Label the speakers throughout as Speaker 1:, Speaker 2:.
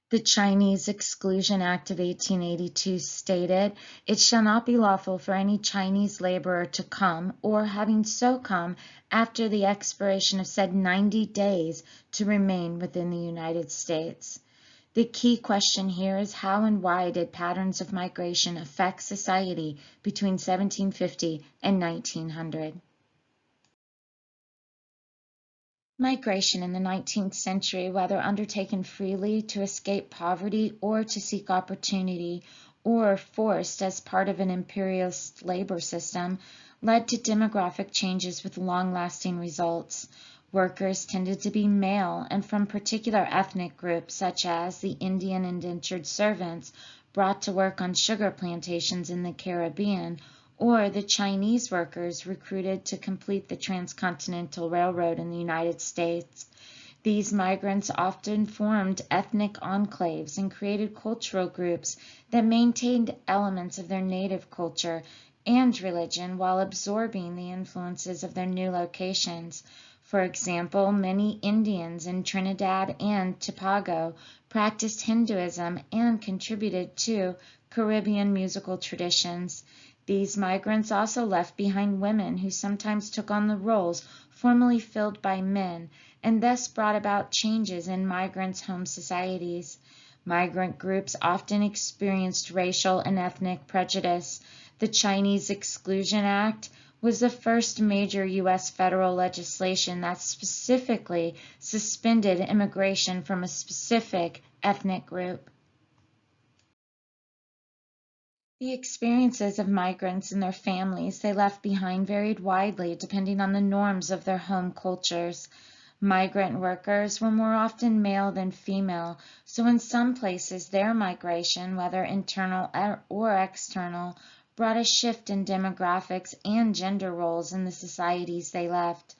Speaker 1: The Chinese Exclusion Act of 1882 stated, "It shall not be lawful for any Chinese laborer to come, or having so come, after the expiration of said 90 days, to remain within the United States." The key question here is how and why did patterns of migration affect society between 1750 and 1900? Migration in the 19th century, whether undertaken freely to escape poverty or to seek opportunity, or forced as part of an imperialist labor system, led to demographic changes with long-lasting results. Workers tended to be male and from particular ethnic groups, such as the Indian indentured servants brought to work on sugar plantations in the Caribbean, or the Chinese workers recruited to complete the Transcontinental Railroad in the United States. These migrants often formed ethnic enclaves and created cultural groups that maintained elements of their native culture and religion while absorbing the influences of their new locations. For example, many Indians in Trinidad and Tobago practiced Hinduism and contributed to Caribbean musical traditions. These migrants also left behind women who sometimes took on the roles formerly filled by men, and thus brought about changes in migrants' home societies. Migrant groups often experienced racial and ethnic prejudice. The Chinese Exclusion Act was the first major U.S. federal legislation that specifically suspended immigration from a specific ethnic group. The experiences of migrants and their families they left behind varied widely depending on the norms of their home cultures. Migrant workers were more often male than female, so in some places their migration, whether internal or external, brought a shift in demographics and gender roles in the societies they left.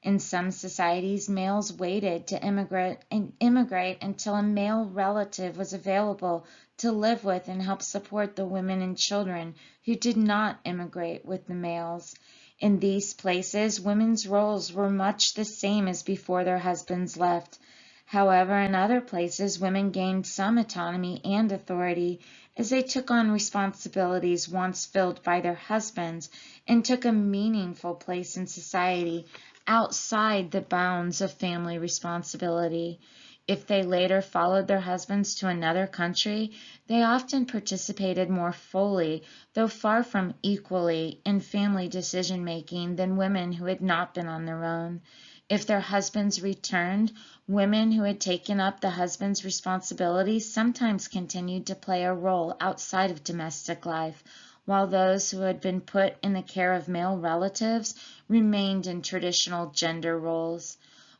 Speaker 1: In some societies, males waited to immigrate until a male relative was available to live with and help support the women and children who did not immigrate with the males. In these places, women's roles were much the same as before their husbands left. However, in other places, women gained some autonomy and authority as they took on responsibilities once filled by their husbands and took a meaningful place in society outside the bounds of family responsibility. If they later followed their husbands to another country, they often participated more fully, though far from equally, in family decision-making than women who had not been on their own. If their husbands returned, women who had taken up the husband's responsibilities sometimes continued to play a role outside of domestic life, while those who had been put in the care of male relatives remained in traditional gender roles.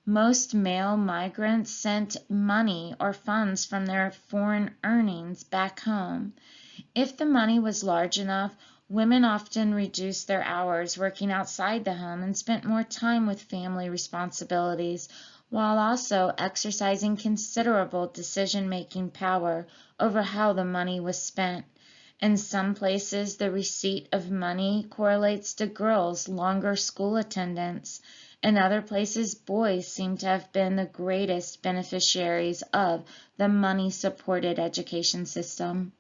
Speaker 1: Most male migrants sent money or funds from their foreign earnings back home. If the money was large enough, women often reduced their hours working outside the home and spent more time with family responsibilities, while also exercising considerable decision-making power over how the money was spent. In some places, the receipt of money correlates to girls' longer school attendance. In other places, boys seem to have been the greatest beneficiaries of the money-supported education system.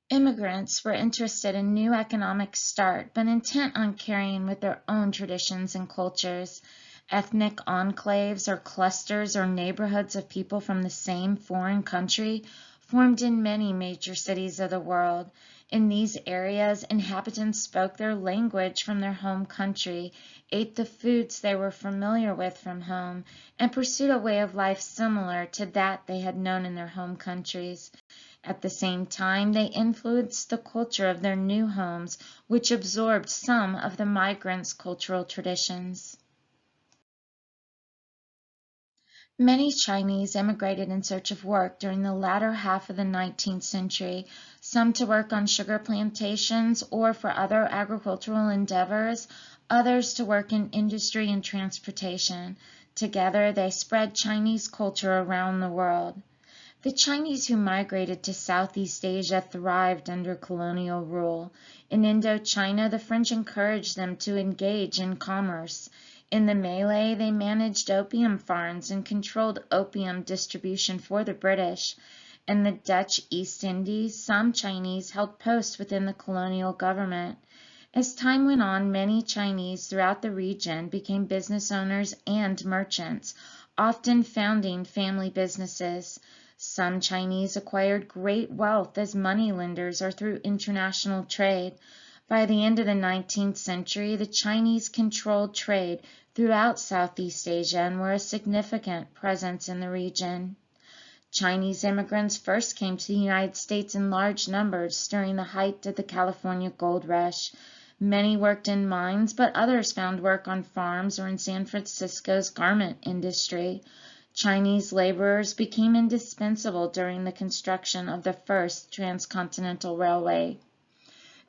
Speaker 1: Immigrants were interested in new economic start, but intent on carrying with their own traditions and cultures. Ethnic enclaves or clusters or neighborhoods of people from the same foreign country formed in many major cities of the world. In these areas, inhabitants spoke their language from their home country, ate the foods they were familiar with from home, and pursued a way of life similar to that they had known in their home countries. At the same time, they influenced the culture of their new homes, which absorbed some of the migrants' cultural traditions. Many Chinese immigrated in search of work during the latter half of the 19th century, some to work on sugar plantations or for other agricultural endeavors, others to work in industry and transportation. Together, they spread Chinese culture around the world. The Chinese who migrated to Southeast Asia thrived under colonial rule. In Indochina, the French encouraged them to engage in commerce. In the Malay, they managed opium farms and controlled opium distribution for the British. In the Dutch East Indies, some Chinese held posts within the colonial government. As time went on, many Chinese throughout the region became business owners and merchants, often founding family businesses. Some Chinese acquired great wealth as moneylenders or through international trade. By the end of the 19th century, the Chinese controlled trade throughout Southeast Asia and were a significant presence in the region. Chinese immigrants first came to the United States in large numbers during the height of the California gold rush. Many worked in mines, but others found work on farms or in San Francisco's garment industry. Chinese laborers became indispensable during the construction of the first transcontinental railway.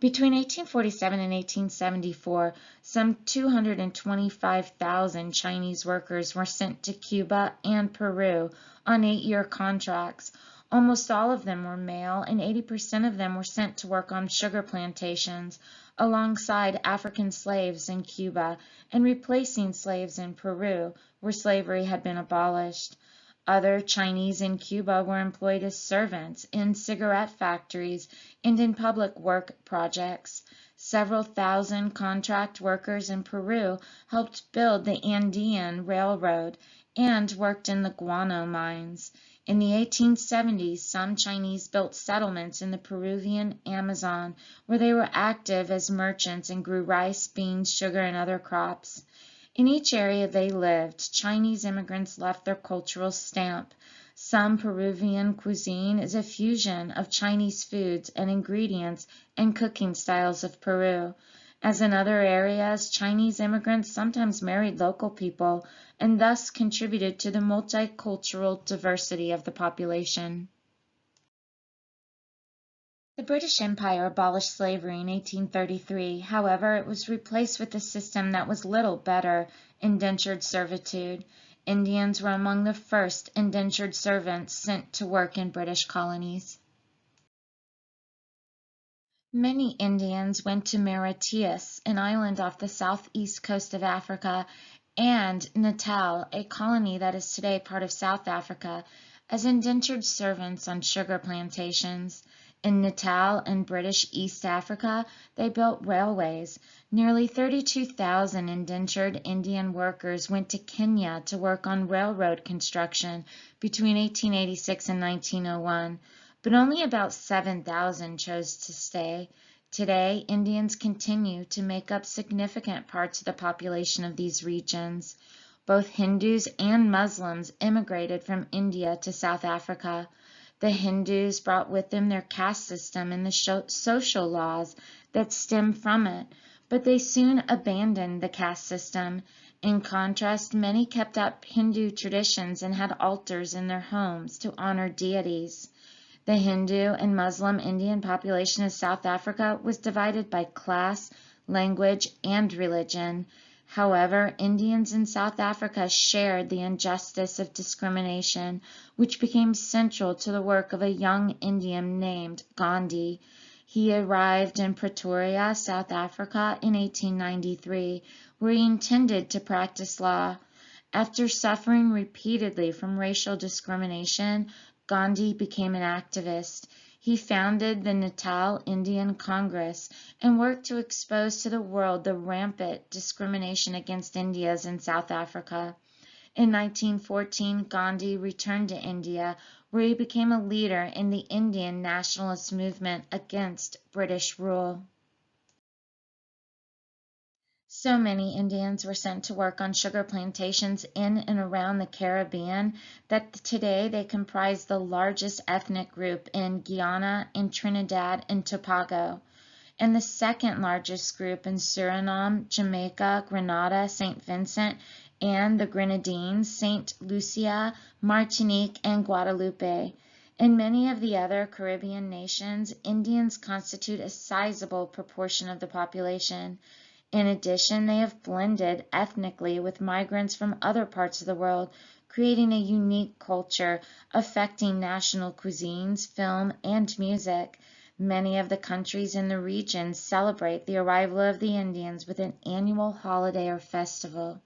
Speaker 1: Between 1847 and 1874, some 225,000 Chinese workers were sent to Cuba and Peru on 8-year contracts. Almost all of them were male, and 80% of them were sent to work on sugar plantations alongside African slaves in Cuba and replacing slaves in Peru, where slavery had been abolished. Other Chinese in Cuba were employed as servants in cigarette factories and in public work projects. Several thousand contract workers in Peru helped build the Andean Railroad and worked in the guano mines. In the 1870s, some Chinese built settlements in the Peruvian Amazon, where they were active as merchants and grew rice, beans, sugar, and other crops. In each area they lived, Chinese immigrants left their cultural stamp. Some Peruvian cuisine is a fusion of Chinese foods and ingredients and cooking styles of Peru. As in other areas, Chinese immigrants sometimes married local people and thus contributed to the multicultural diversity of the population. The British Empire abolished slavery in 1833. However, it was replaced with a system that was little better, indentured servitude. Indians were among the first indentured servants sent to work in British colonies. Many Indians went to Mauritius, an island off the southeast coast of Africa, and Natal, a colony that is today part of South Africa, as indentured servants on sugar plantations. In Natal and British East Africa, they built railways. Nearly 32,000 indentured Indian workers went to Kenya to work on railroad construction between 1886 and 1901. But only about 7,000 chose to stay. Today, Indians continue to make up significant parts of the population of these regions. Both Hindus and Muslims immigrated from India to South Africa. The Hindus brought with them their caste system and the social laws that stem from it, but they soon abandoned the caste system. In contrast, many kept up Hindu traditions and had altars in their homes to honor deities. The Hindu and Muslim Indian population of South Africa was divided by class, language, and religion. However, Indians in South Africa shared the injustice of discrimination, which became central to the work of a young Indian named Gandhi. He arrived in Pretoria, South Africa in 1893, where he intended to practice law. After suffering repeatedly from racial discrimination, Gandhi became an activist. He founded the Natal Indian Congress and worked to expose to the world the rampant discrimination against Indians in South Africa. In 1914, Gandhi returned to India, where he became a leader in the Indian nationalist movement against British rule. So many Indians were sent to work on sugar plantations in and around the Caribbean that today they comprise the largest ethnic group in Guyana and Trinidad and Tobago, and the second largest group in Suriname, Jamaica, Grenada, St. Vincent, and the Grenadines, St. Lucia, Martinique, and Guadeloupe. In many of the other Caribbean nations, Indians constitute a sizable proportion of the population. In addition, they have blended ethnically with migrants from other parts of the world, creating a unique culture affecting national cuisines, film, and music. Many of the countries in the region celebrate the arrival of the Indians with an annual holiday or festival.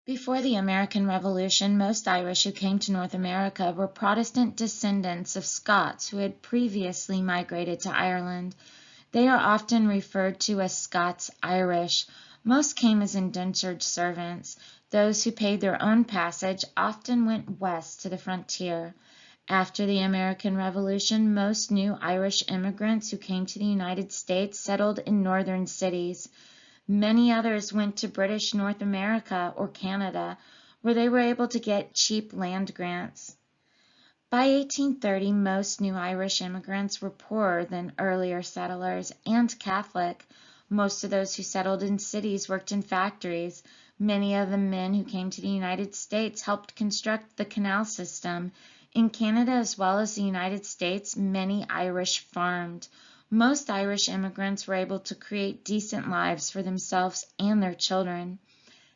Speaker 1: Before the American Revolution, most Irish who came to North America were Protestant descendants of Scots who had previously migrated to Ireland. They are often referred to as Scots-Irish. Most came as indentured servants. Those who paid their own passage often went west to the frontier. After the American Revolution, most new Irish immigrants who came to the United States settled in northern cities. Many others went to British North America or Canada, where they were able to get cheap land grants. By 1830, most new Irish immigrants were poorer than earlier settlers and Catholic. Most of those who settled in cities worked in factories. Many of the men who came to the United States helped construct the canal system. In Canada as well as the United States, many Irish farmed. Most Irish immigrants were able to create decent lives for themselves and their children.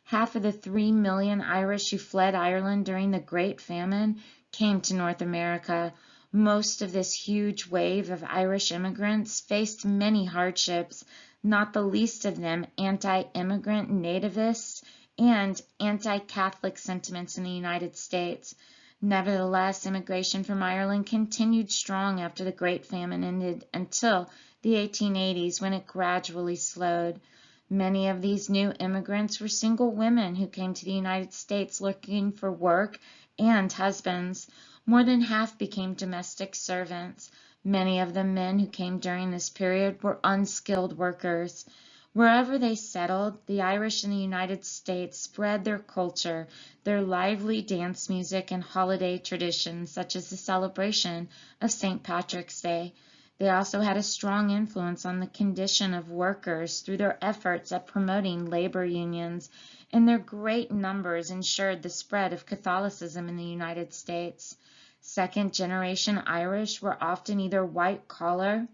Speaker 1: Half of the 3 million Irish who fled Ireland during the Great Famine came to North America. Most of this huge wave of Irish immigrants faced many hardships, not the least of them anti-immigrant nativists and anti-Catholic sentiments in the United States. Nevertheless, immigration from Ireland continued strong after the Great Famine ended until the 1880s, when it gradually slowed. Many of these new immigrants were single women who came to the United States looking for work and husbands. More than half became domestic servants. Many of the men who came during this period were unskilled workers. Wherever they settled, the Irish in the United States spread their culture, their lively dance music, and holiday traditions, such as the celebration of St. Patrick's Day. They also had a strong influence on the condition of workers through their efforts at promoting labor unions, and their great numbers ensured the spread of Catholicism in the United States. Second-generation Irish were often either white-collar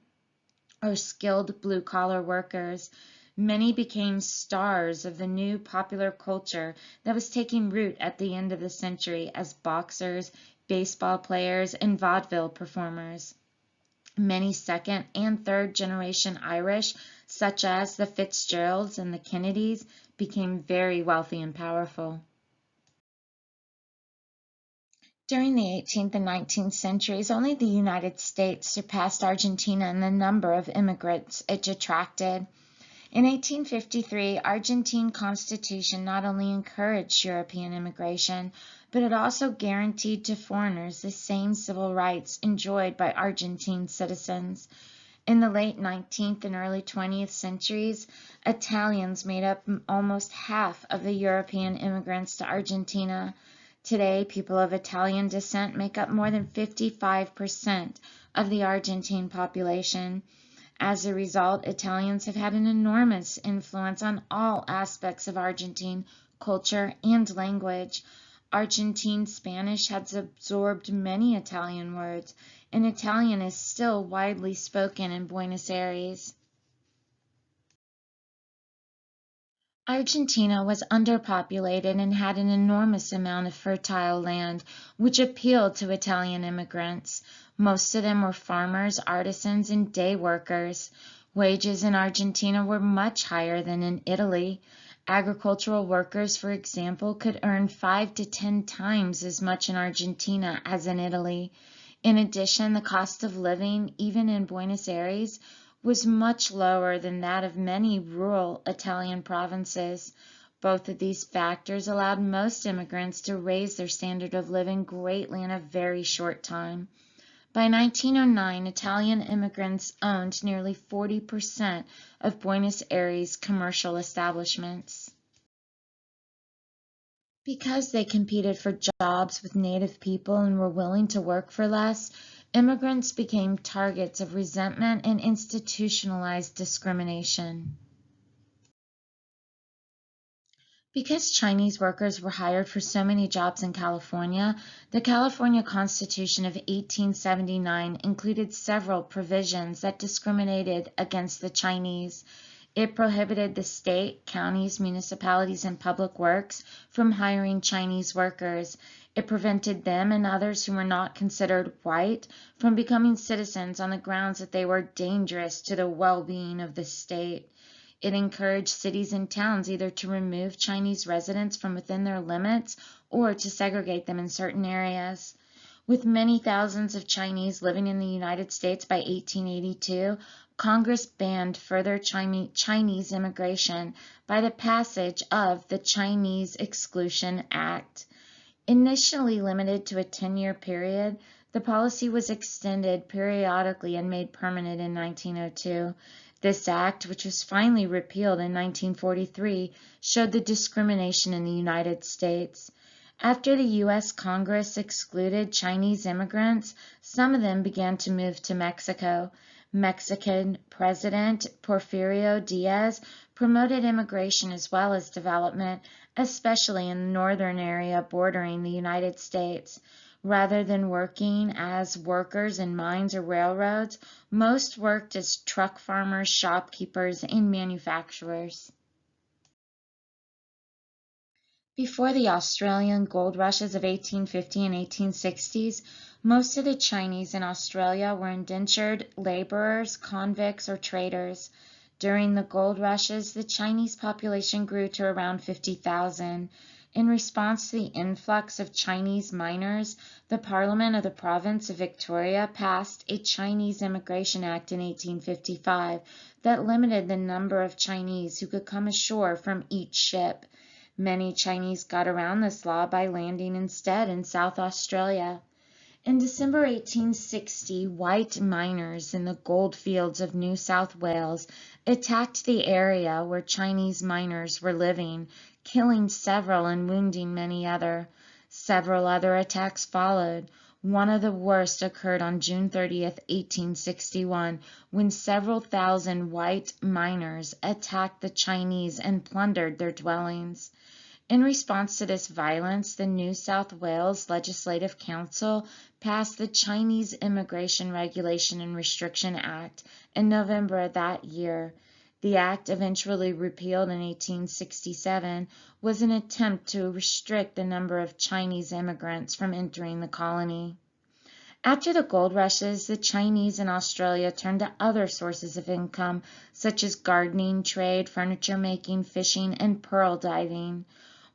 Speaker 1: or skilled blue-collar workers. Many became stars of the new popular culture that was taking root at the end of the century as boxers, baseball players, and vaudeville performers. Many second and third generation Irish, such as the Fitzgeralds and the Kennedys, became very wealthy and powerful. During the 18th and 19th centuries, only the United States surpassed Argentina in the number of immigrants it attracted. In 1853, Argentine Constitution not only encouraged European immigration, but it also guaranteed to foreigners the same civil rights enjoyed by Argentine citizens. In the late 19th and early 20th centuries, Italians made up almost half of the European immigrants to Argentina. Today, people of Italian descent make up more than 55% of the Argentine population. As a result, Italians have had an enormous influence on all aspects of Argentine culture and language. Argentine Spanish has absorbed many Italian words, and Italian is still widely spoken in Buenos Aires. Argentina was underpopulated and had an enormous amount of fertile land, which appealed to Italian immigrants. Most of them were farmers, artisans, and day workers. Wages in Argentina were much higher than in Italy. Agricultural workers, for example, could earn 5 to 10 times as much in Argentina as in Italy. In addition, the cost of living, even in Buenos Aires, was much lower than that of many rural Italian provinces. Both of these factors allowed most immigrants to raise their standard of living greatly in a very short time. By 1909, Italian immigrants owned nearly 40% of Buenos Aires' commercial establishments. Because they competed for jobs with native people and were willing to work for less, immigrants became targets of resentment and institutionalized discrimination. Because Chinese workers were hired for so many jobs in California, the California Constitution of 1879 included several provisions that discriminated against the Chinese. It prohibited the state, counties, municipalities, and public works from hiring Chinese workers. It prevented them and others who were not considered white from becoming citizens on the grounds that they were dangerous to the well-being of the state. It encouraged cities and towns either to remove Chinese residents from within their limits or to segregate them in certain areas. With many thousands of Chinese living in the United States by 1882, Congress banned further Chinese immigration by the passage of the Chinese Exclusion Act. Initially limited to a 10-year period, the policy was extended periodically and made permanent in 1902. This act, which was finally repealed in 1943, showed the discrimination in the United States. After the U.S. Congress excluded Chinese immigrants, some of them began to move to Mexico. Mexican President Porfirio Diaz promoted immigration as well as development, especially in the northern area bordering the United States. Rather than working as workers in mines or railroads, most worked as truck farmers, shopkeepers, and manufacturers. Before the Australian gold rushes of 1850 and 1860s, most of the Chinese in Australia were indentured laborers, convicts, or traders. During the gold rushes, the Chinese population grew to around 50,000. In response to the influx of Chinese miners, the Parliament of the Province of Victoria passed a Chinese Immigration Act in 1855 that limited the number of Chinese who could come ashore from each ship. Many Chinese got around this law by landing instead in South Australia. In December 1860, white miners in the gold fields of New South Wales attacked the area where Chinese miners were living, killing several and wounding many other. Several other attacks followed. One of the worst occurred on June 30th, 1861, when several thousand white miners attacked the Chinese and plundered their dwellings. In response to this violence, the New South Wales Legislative Council passed the Chinese Immigration Regulation and Restriction Act in November of that year. The act, eventually repealed in 1867, was an attempt to restrict the number of Chinese immigrants from entering the colony. After the gold rushes, the Chinese in Australia turned to other sources of income, such as gardening, trade, furniture making, fishing, and pearl diving.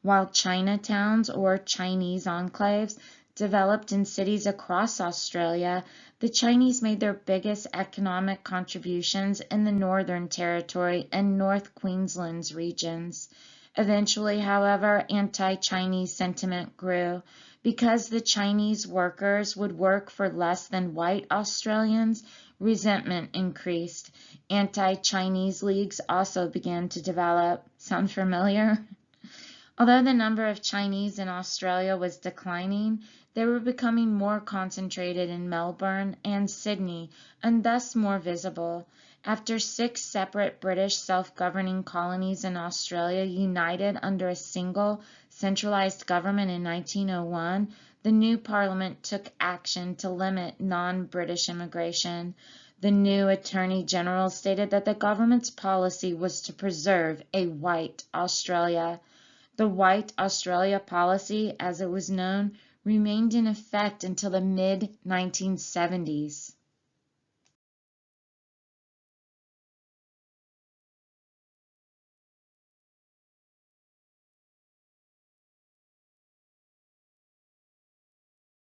Speaker 1: While Chinatowns or Chinese enclaves developed in cities across Australia, the Chinese made their biggest economic contributions in the Northern Territory and North Queensland regions. Eventually, however, anti-Chinese sentiment grew. Because the Chinese workers would work for less than white Australians, resentment increased. Anti-Chinese leagues also began to develop. Sound familiar? Although the number of Chinese in Australia was declining, they were becoming more concentrated in Melbourne and Sydney, and thus more visible. After 6 separate British self-governing colonies in Australia united under a single centralized government in 1901, the new Parliament took action to limit non-British immigration. The new Attorney General stated that the government's policy was to preserve a white Australia. The White Australia policy, as it was known, remained in effect until the mid-1970s.